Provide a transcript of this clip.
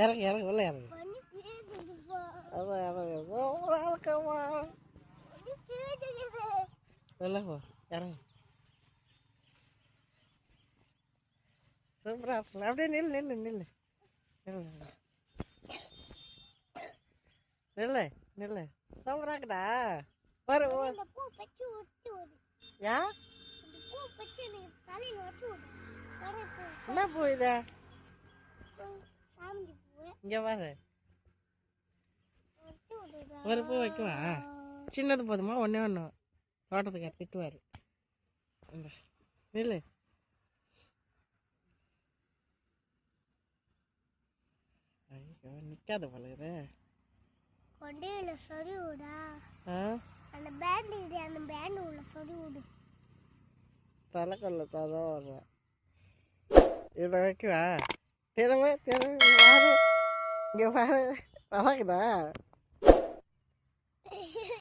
இறங்கு இறங்கு உள்ள இறங்கு. அதான் இறங்கு. இருக்கமா உள்ள போ இறங்கு. சூப்பரா இருக்குல்ல. அப்படியே நில்லு நில்லு நில்லு நில்லு நில்லு நில்லு. சூப்பரா இருக்குடா. வரு யா என்ன பூ இது? இங்க பாரு. ஒரு பூ வைக்குவா? சின்னது போதுமா? ஒன்னே ஒன்று தோட்டத்துக்கார் திட்டுவார். நில்லு. ஐயோ நிற்காத பழகுது. கொண்டையில சொறி விடா. அந்த பேண்ட் இது, அந்த பேண்ட் உள்ள சொறி விடு. தலைக்கொள்ள தான் வர்றேன். இதை வைக்குவா? திரும்ப திரும்ப பாரு. இங்கே பாரு. நல்லாக்குதா?